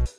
Halo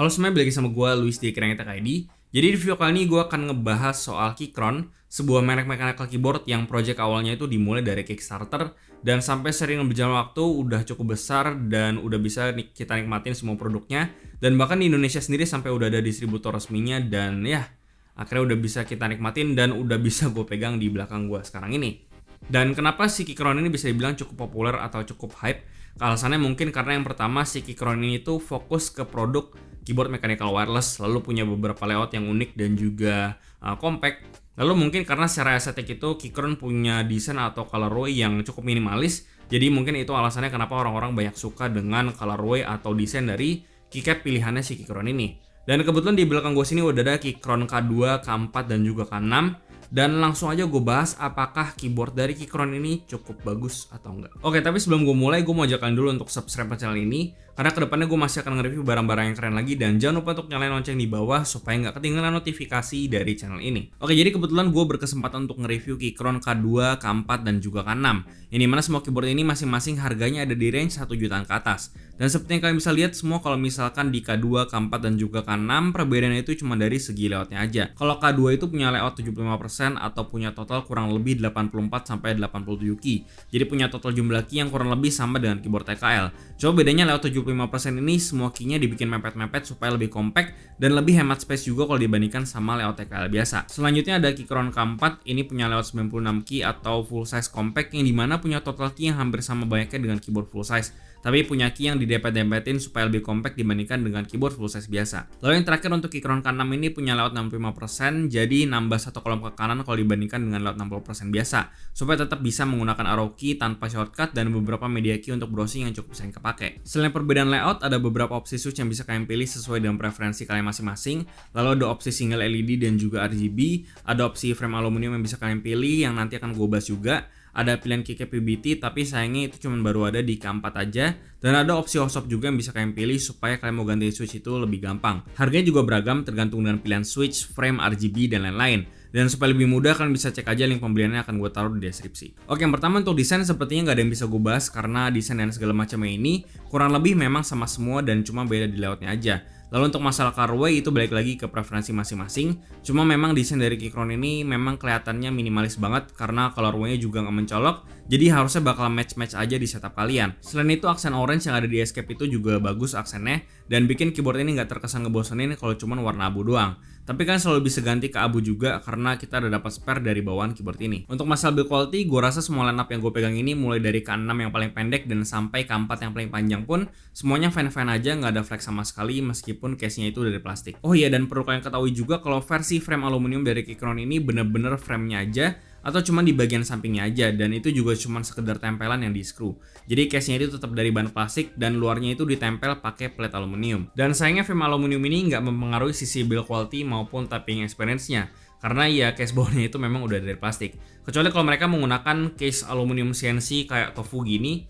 semuanya, balik lagi sama gue, Luis di Kerengetek.id. Jadi di video kali ini gue akan ngebahas soal Keychron, sebuah merek mechanical keyboard yang project awalnya itu dimulai dari Kickstarter dan sampai sering berjalan waktu udah cukup besar dan udah bisa kita nikmatin semua produknya, dan bahkan di Indonesia sendiri sampai udah ada distributor resminya, dan ya akhirnya udah bisa kita nikmatin dan udah bisa gue pegang di belakang gue sekarang ini. Dan kenapa si Keychron ini bisa dibilang cukup populer atau cukup hype? Alasannya mungkin karena yang pertama, si Keychron ini tuh fokus ke produk keyboard mechanical wireless, lalu punya beberapa layout yang unik dan juga compact. Lalu mungkin karena secara estetik itu Keychron punya desain atau colorway yang cukup minimalis, jadi mungkin itu alasannya kenapa orang-orang banyak suka dengan colorway atau desain dari keycap pilihannya si Keychron ini. Dan kebetulan di belakang gue sini udah ada Keychron K2, K4 dan juga K6. Dan langsung aja gue bahas apakah keyboard dari Keychron ini cukup bagus atau enggak. Oke, tapi sebelum gue mulai, gue mau ajak kalian dulu untuk subscribe channel ini, karena kedepannya gue masih akan nge-review barang-barang yang keren lagi. Dan jangan lupa untuk nyalain lonceng di bawah supaya nggak ketinggalan notifikasi dari channel ini. Oke, jadi kebetulan gue berkesempatan untuk nge-review Keychron K2, K4 dan juga K6. Ini mana semua keyboard ini masing-masing harganya ada di range 1 jutaan ke atas. Dan seperti yang kalian bisa lihat semua, kalau misalkan di K2, K4 dan juga K6, perbedaannya itu cuma dari segi layoutnya aja. Kalau K2 itu punya layout 75% atau punya total kurang lebih 84 sampai 87 key. Jadi punya total jumlah key yang kurang lebih sama dengan keyboard TKL. Coba bedanya layout 75% ini semua key-nya dibikin mepet-mepet supaya lebih compact dan lebih hemat space juga kalau dibandingkan sama layout TKL biasa. Selanjutnya ada Keychron K4, ini punya layout 96 key atau full size compact yang dimana punya total key yang hampir sama banyaknya dengan keyboard full size, tapi punya key yang didempet-dempetin supaya lebih compact dibandingkan dengan keyboard full size biasa. Lalu yang terakhir untuk Keychron K6 ini punya layout 65%, jadi nambah satu kolom ke kanan kalau dibandingkan dengan layout 60% biasa, supaya tetap bisa menggunakan arrow key tanpa shortcut dan beberapa media key untuk browsing yang cukup sering kepake. Selain perbedaan layout, ada beberapa opsi switch yang bisa kalian pilih sesuai dengan preferensi kalian masing-masing. Lalu ada opsi single LED dan juga RGB, ada opsi frame aluminium yang bisa kalian pilih yang nanti akan gue bahas juga. Ada pilihan keycap PBT, tapi sayangnya itu cuma baru ada di K4 aja. Dan ada opsi hot swap juga yang bisa kalian pilih supaya kalian mau ganti switch itu lebih gampang. Harganya juga beragam tergantung dengan pilihan switch, frame, RGB, dan lain-lain. Dan supaya lebih mudah, kalian bisa cek aja link pembeliannya, akan gue taruh di deskripsi. Oke, yang pertama untuk desain sepertinya nggak ada yang bisa gue bahas karena desain dan segala macamnya ini kurang lebih memang sama semua dan cuma beda di layoutnya aja. Lalu untuk masalah colorway itu balik lagi ke preferensi masing-masing. Cuma memang desain dari Keychron ini memang kelihatannya minimalis banget karena colorway-nya juga nggak mencolok. Jadi harusnya bakal match-match aja di setup kalian. Selain itu aksen orange yang ada di escape itu juga bagus aksennya dan bikin keyboard ini nggak terkesan ngebosenin kalau cuma warna abu doang. Tapi kan selalu bisa ganti ke abu juga karena kita udah dapat spare dari bawaan keyboard ini. Untuk masalah build quality, gue rasa semua lineup yang gue pegang ini mulai dari K6 yang paling pendek dan sampai K4 yang paling panjang pun semuanya fine-fine aja, nggak ada flex sama sekali meskipun case-nya itu dari plastik. Oh iya, dan perlu kalian ketahui juga kalau versi frame aluminium dari Keychron ini bener-bener frame-nya aja atau cuma di bagian sampingnya aja, dan itu juga cuma sekedar tempelan yang di screw. Jadi case-nya itu tetap dari bahan plastik dan luarnya itu ditempel pakai plate aluminium. Dan sayangnya frame aluminium ini nggak mempengaruhi sisi build quality maupun typing experience-nya, karena ya case bawahnya itu memang udah dari plastik. Kecuali kalau mereka menggunakan case aluminium CNC kayak TOFU gini,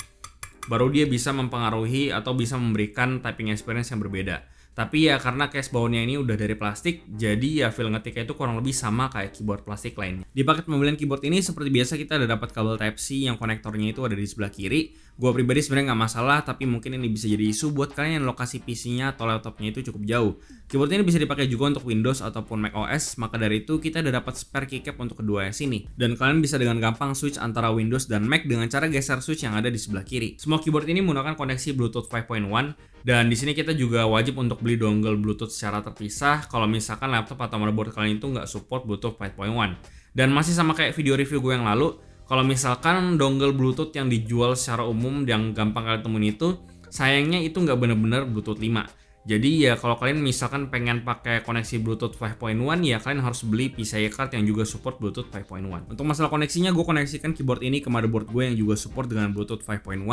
baru dia bisa mempengaruhi atau bisa memberikan typing experience yang berbeda. Tapi ya karena case bawahnya ini udah dari plastik, jadi ya feel ngetiknya itu kurang lebih sama kayak keyboard plastik lainnya. Di paket pembelian keyboard ini seperti biasa kita udah dapat kabel Type-C yang konektornya itu ada di sebelah kiri. Gua pribadi sebenarnya nggak masalah, tapi mungkin ini bisa jadi isu buat kalian yang lokasi PC-nya atau laptopnya itu cukup jauh. Keyboard ini bisa dipakai juga untuk Windows ataupun Mac OS, maka dari itu kita udah dapat spare keycap untuk kedua sini. Dan kalian bisa dengan gampang switch antara Windows dan Mac dengan cara geser switch yang ada di sebelah kiri. Semua keyboard ini menggunakan koneksi Bluetooth 5.1, dan di sini kita juga wajib untuk beli dongle Bluetooth secara terpisah kalau misalkan laptop atau motherboard kalian itu nggak support Bluetooth 5.1. Dan masih sama kayak video review gue yang lalu, kalau misalkan dongle Bluetooth yang dijual secara umum yang gampang kalian temuin itu, sayangnya itu nggak bener-bener Bluetooth 5. Jadi ya kalau kalian misalkan pengen pakai koneksi Bluetooth 5.1 ya kalian harus beli PCIe card yang juga support Bluetooth 5.1. Untuk masalah koneksinya, gue koneksikan keyboard ini ke motherboard gue yang juga support dengan Bluetooth 5.1,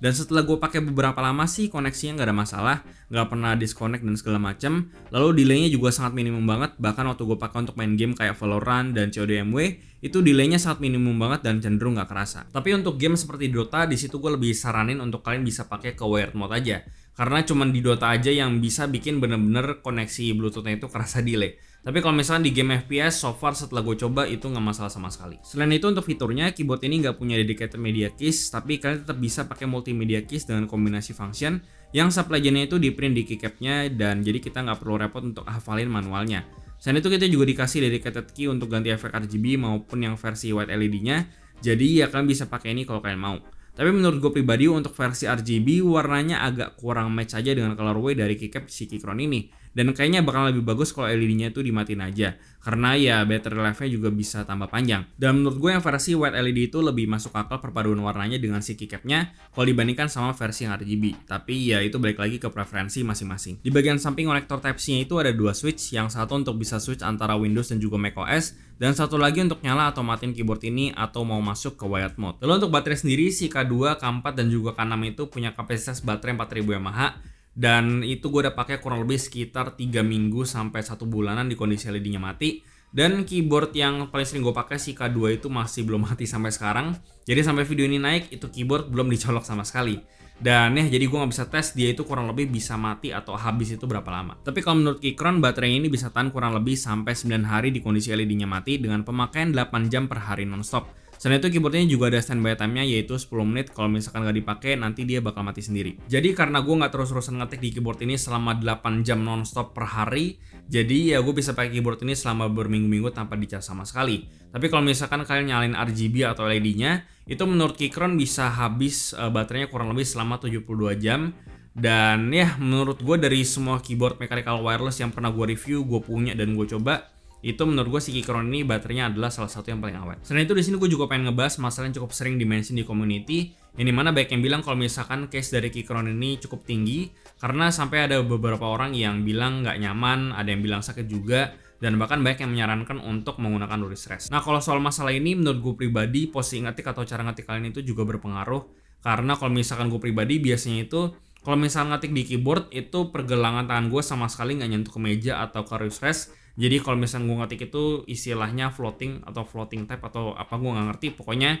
dan setelah gue pakai beberapa lama sih koneksinya nggak ada masalah, nggak pernah disconnect dan segala macam. Lalu delaynya juga sangat minimum banget, bahkan waktu gue pakai untuk main game kayak Valorant dan COD/MW itu delaynya sangat minimum banget dan cenderung nggak kerasa. Tapi untuk game seperti Dota, di situ gue lebih saranin untuk kalian bisa pakai ke wired mode aja. Karena cuman di Dota aja yang bisa bikin bener-bener koneksi Bluetooth-nya itu kerasa delay. Tapi kalau misalnya di game FPS, so far setelah gue coba itu nggak masalah sama sekali. Selain itu untuk fiturnya, keyboard ini nggak punya dedicated media keys, tapi kalian tetap bisa pakai multimedia keys dengan kombinasi function yang sub-legendnya itu di print di keycapnya, dan jadi kita nggak perlu repot untuk hafalin manualnya. Selain itu kita juga dikasih dedicated key untuk ganti efek RGB maupun yang versi white LED-nya, jadi ya kalian bisa pakai ini kalau kalian mau. Tapi menurut gue pribadi untuk versi RGB warnanya agak kurang match aja dengan colorway dari keycap si Keychron ini. Dan kayaknya bakal lebih bagus kalau LED-nya itu dimatiin aja. Karena ya battery life-nya juga bisa tambah panjang. Dan menurut gue yang versi white LED itu lebih masuk akal perpaduan warnanya dengan si keycap-nya kalau dibandingkan sama versi yang RGB. Tapi ya itu balik lagi ke preferensi masing-masing. Di bagian samping konektor Type-C-nya itu ada dua switch. Yang satu untuk bisa switch antara Windows dan juga macOS. Dan satu lagi untuk nyala atau matiin keyboard ini atau mau masuk ke wired mode. Lalu untuk baterai sendiri si K2, K4 dan juga K6 itu punya kapasitas baterai 4000 mAh. Dan itu gue udah pakai kurang lebih sekitar 3 minggu sampai 1 bulanan di kondisi LED-nya mati. Dan keyboard yang paling sering gue pakai si K2 itu masih belum mati sampai sekarang. Jadi sampai video ini naik itu keyboard belum dicolok sama sekali. Dan ya jadi gue nggak bisa tes dia itu kurang lebih bisa mati atau habis itu berapa lama. Tapi kalau menurut Keychron baterai ini bisa tahan kurang lebih sampai 9 hari di kondisi LED-nya mati dengan pemakaian 8 jam per hari nonstop. Selain itu keyboardnya juga ada standby time-nya yaitu 10 menit, kalau misalkan nggak dipakai nanti dia bakal mati sendiri. Jadi karena gue nggak terus-terusan ngetik di keyboard ini selama 8 jam nonstop per hari, jadi ya gue bisa pakai keyboard ini selama berminggu-minggu tanpa dicas sama sekali. Tapi kalau misalkan kalian nyalain RGB atau LED-nya, itu menurut Keychron bisa habis baterainya kurang lebih selama 72 jam. Dan ya menurut gue dari semua keyboard mechanical wireless yang pernah gue review, gue punya dan gue coba, itu menurut gue si Keychron ini baterainya adalah salah satu yang paling awet. Selain itu di sini gue juga pengen ngebahas masalah yang cukup sering dimention di community, yang dimana banyak yang bilang kalau misalkan case dari Keychron ini cukup tinggi, karena sampai ada beberapa orang yang bilang nggak nyaman, ada yang bilang sakit juga, dan bahkan banyak yang menyarankan untuk menggunakan lurus rest. Nah kalau soal masalah ini menurut gue pribadi posisi ngetik atau cara ngetik kalian itu juga berpengaruh, karena kalau misalkan gue pribadi biasanya itu kalau misalkan ngetik di keyboard itu pergelangan tangan gue sama sekali nggak nyentuh ke meja atau ke lurus rest. Jadi kalau misalnya gue ngetik itu istilahnya floating atau floating type atau apa gue nggak ngerti, pokoknya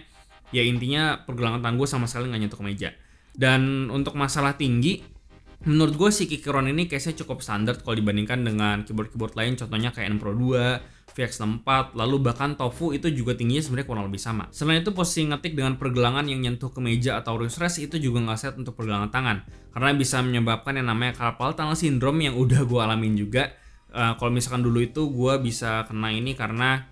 ya intinya pergelangan tangan gue sama sekali nggak nyentuh ke meja. Dan untuk masalah tinggi, menurut gue si Keychron ini case-nya cukup standar kalau dibandingkan dengan keyboard-keyboard lain, contohnya kayak N Pro 2, VX64, lalu bahkan Tofu itu juga tingginya sebenarnya kurang lebih sama. Selain itu posisi ngetik dengan pergelangan yang nyentuh ke meja atau wrist rest itu juga nggak set untuk pergelangan tangan, karena bisa menyebabkan yang namanya carpal tunnel syndrome yang udah gue alamin juga. Kalau misalkan dulu itu gue bisa kena ini karena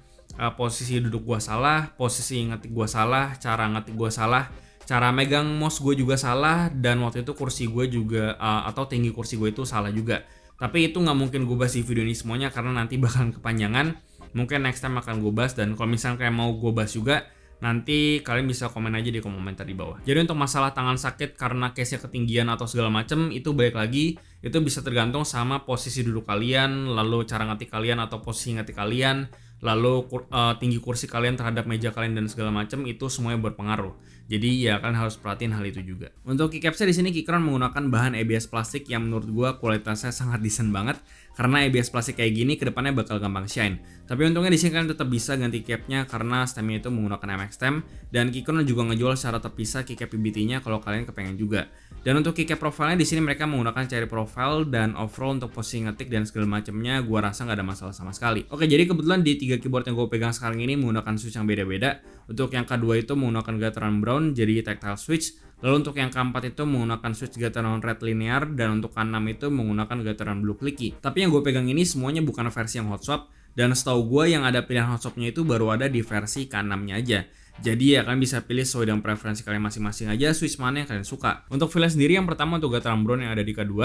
posisi duduk gue salah, posisi ngetik gue salah, cara ngetik gue salah, cara megang mouse gue juga salah, dan waktu itu kursi gue juga atau tinggi kursi gue itu salah juga. Tapi itu nggak mungkin gue bahas di video ini semuanya karena nanti bakalan kepanjangan. Mungkin next time akan gue bahas, dan kalau misalnya kayak mau gue bahas juga, nanti kalian bisa komen aja di komentar di bawah. Jadi untuk masalah tangan sakit karena case-nya ketinggian atau segala macem, itu balik lagi, itu bisa tergantung sama posisi duduk kalian, lalu cara ngetik kalian atau posisi ngetik kalian, lalu tinggi kursi kalian terhadap meja kalian dan segala macam, itu semuanya berpengaruh. Jadi ya kalian harus perhatiin hal itu juga. Untuk keycapsnya di sini Keychron menggunakan bahan ABS plastik yang menurut gua kualitasnya sangat decent banget, karena ABS plastik kayak gini kedepannya bakal gampang shine. Tapi untungnya di sini kalian tetap bisa ganti capnya karena stemnya itu menggunakan MX stem, dan Keychron juga ngejual secara terpisah keycap PBT-nya kalau kalian kepengen juga. Dan untuk keycap profile-nya di sini mereka menggunakan cherry profile, dan overall untuk posisi ngetik dan segala macamnya gua rasa nggak ada masalah sama sekali. Oke, jadi kebetulan di 3 keyboard yang gue pegang sekarang ini menggunakan switch yang beda-beda. Untuk yang kedua itu menggunakan gataran brown jadi tactile switch. Lalu untuk yang keempat itu menggunakan switch gataran red linear, dan untuk ke-6 itu menggunakan gataran blue clicky. Tapi yang gue pegang ini semuanya bukan versi yang hot swap, dan setahu gue yang ada pilihan hot swapnya itu baru ada di versi ke-6-nya aja. Jadi ya kalian bisa pilih sesuai dengan preferensi kalian masing-masing aja switch mana yang kalian suka. Untuk feel sendiri yang pertama untuk gataran brown yang ada di K2,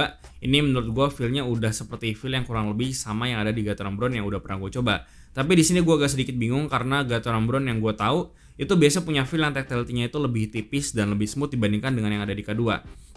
ini menurut gue feelnya udah seperti feel yang kurang lebih sama yang ada di gataran brown yang udah pernah gue coba. Tapi di sini gue agak sedikit bingung karena gataran brown yang gue tahu itu biasa punya feel yang tactility-nya itu lebih tipis dan lebih smooth dibandingkan dengan yang ada di K2.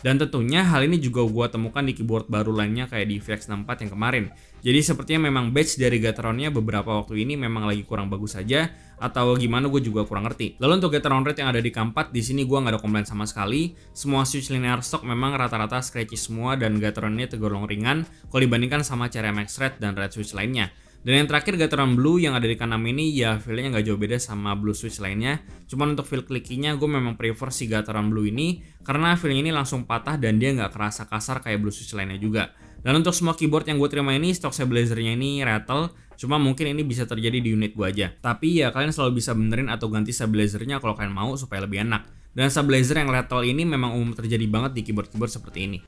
Dan tentunya hal ini juga gue temukan di keyboard baru lainnya kayak di VX64 yang kemarin. Jadi sepertinya memang batch dari gatarannya beberapa waktu ini memang lagi kurang bagus saja, atau gimana gue juga kurang ngerti. Lalu untuk gataran red yang ada di K4, di sini gue nggak ada komplain sama sekali. Semua switch linear stock memang rata-rata scratchy semua dan gatarannya tergolong ringan kalau dibandingkan sama CRMX red dan red switch lainnya. Dan yang terakhir gataran blue yang ada di K6 ini ya feelnya nggak jauh beda sama blue switch lainnya. Cuman untuk feel clickinya gue memang prefer si gataran blue ini karena feelnya ini langsung patah dan dia nggak kerasa kasar kayak blue switch lainnya juga. Dan untuk semua keyboard yang gue terima ini, stock stabilizernya ini rattle, cuma mungkin ini bisa terjadi di unit gue aja. Tapi ya kalian selalu bisa benerin atau ganti stabilizernya kalau kalian mau supaya lebih enak. Dan stabilizer yang rattle ini memang umum terjadi banget di keyboard-keyboard seperti ini.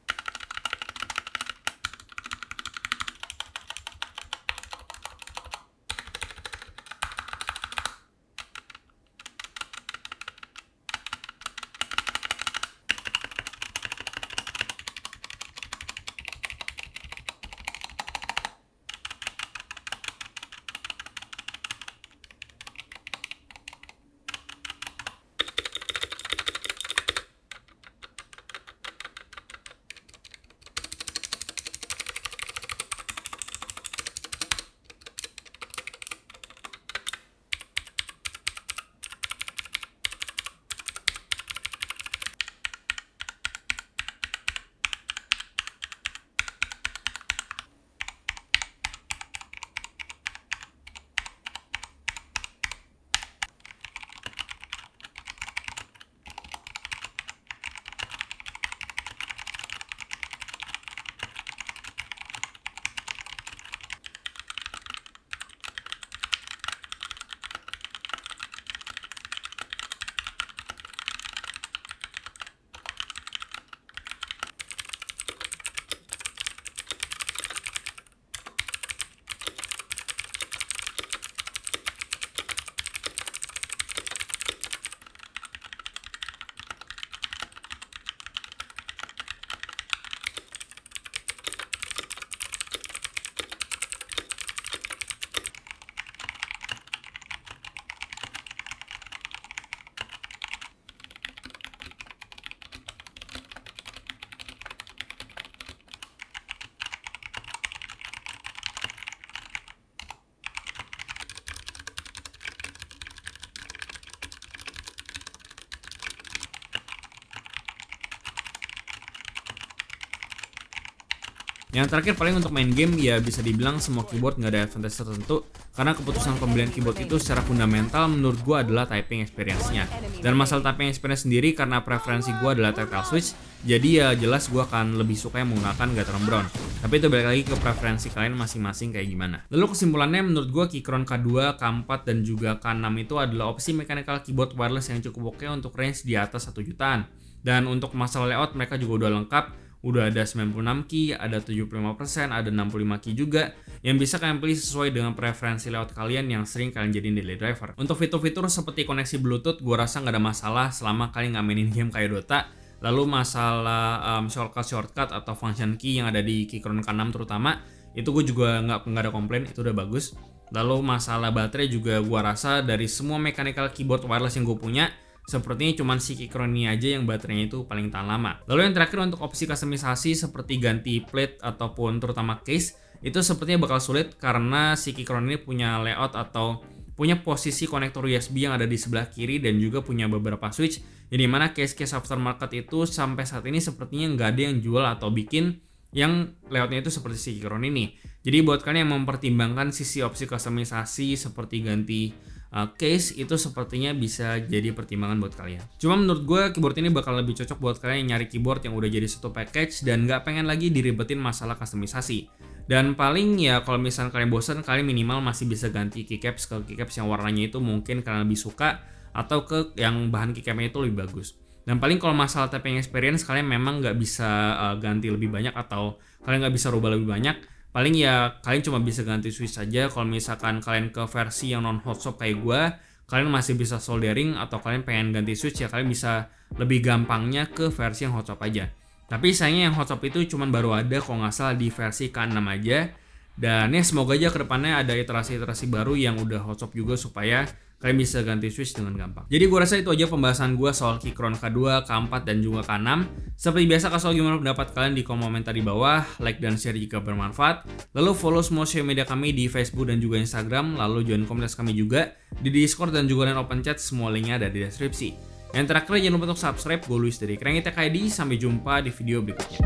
Yang terakhir paling untuk main game, ya bisa dibilang semua keyboard nggak ada advantage tertentu, karena keputusan pembelian keyboard itu secara fundamental menurut gue adalah typing experience-nya. Dan masalah typing experience sendiri, karena preferensi gue adalah tactile switch, jadi ya jelas gue akan lebih suka yang menggunakan Gateron Brown. Tapi itu balik lagi ke preferensi kalian masing-masing kayak gimana. Lalu kesimpulannya, menurut gue Keychron K2, K4, dan juga K6 itu adalah opsi mechanical keyboard wireless yang cukup oke untuk range di atas 1 jutaan. Dan untuk masalah layout mereka juga udah lengkap. Udah ada 96 key, ada 75%, ada 65 key juga yang bisa kalian pilih sesuai dengan preferensi layout kalian yang sering kalian jadiin daily driver. Untuk fitur-fitur seperti koneksi Bluetooth, gue rasa nggak ada masalah selama kalian nggak mainin game kayak Dota. Lalu masalah shortcut atau function key yang ada di Keychron K6 terutama, itu gue juga nggak ada komplain, itu udah bagus. Lalu masalah baterai juga gue rasa dari semua mechanical keyboard wireless yang gue punya, sepertinya cuma si Keychron ini aja yang baterainya itu paling tahan lama. Lalu yang terakhir untuk opsi customisasi seperti ganti plate ataupun terutama case, itu sepertinya bakal sulit karena si Keychron ini punya layout atau punya posisi konektor USB yang ada di sebelah kiri dan juga punya beberapa switch. Jadi mana case-case aftermarket itu sampai saat ini sepertinya nggak ada yang jual atau bikin yang layoutnya itu seperti si Keychron ini. Jadi buat kalian yang mempertimbangkan sisi opsi customisasi seperti ganti case, itu sepertinya bisa jadi pertimbangan buat kalian. Cuma menurut gue keyboard ini bakal lebih cocok buat kalian yang nyari keyboard yang udah jadi satu package dan nggak pengen lagi diribetin masalah customisasi. Dan paling ya kalau misalnya kalian bosan, kalian minimal masih bisa ganti keycaps ke keycaps yang warnanya itu mungkin kalian lebih suka, atau ke yang bahan keycapnya itu lebih bagus. Dan paling kalau masalah tapping experience, kalian memang nggak bisa ganti lebih banyak atau kalian nggak bisa rubah lebih banyak. Paling ya kalian cuma bisa ganti switch saja. Kalau misalkan kalian ke versi yang non hotshot kayak gue, kalian masih bisa soldering, atau kalian pengen ganti switch ya kalian bisa lebih gampangnya ke versi yang hotshot aja. Tapi sayangnya yang hotshot itu cuma baru ada kalau nggak salah di versi K6 aja. Dan ya semoga aja kedepannya ada iterasi-iterasi baru yang udah hotshot juga supaya kalian bisa ganti switch dengan gampang. Jadi gue rasa itu aja pembahasan gue soal Keychron K2, K4, dan juga K6. Seperti biasa, kasih gimana pendapat kalian di kolom komentar di bawah, like dan share jika bermanfaat. Lalu follow semua sosial media kami di Facebook dan juga Instagram, lalu join komunitas kami juga di Discord dan juga line open chat, semua linknya ada di deskripsi. Yang terakhir jangan lupa untuk subscribe. Gue Luis dari Krengit ID, sampai jumpa di video berikutnya.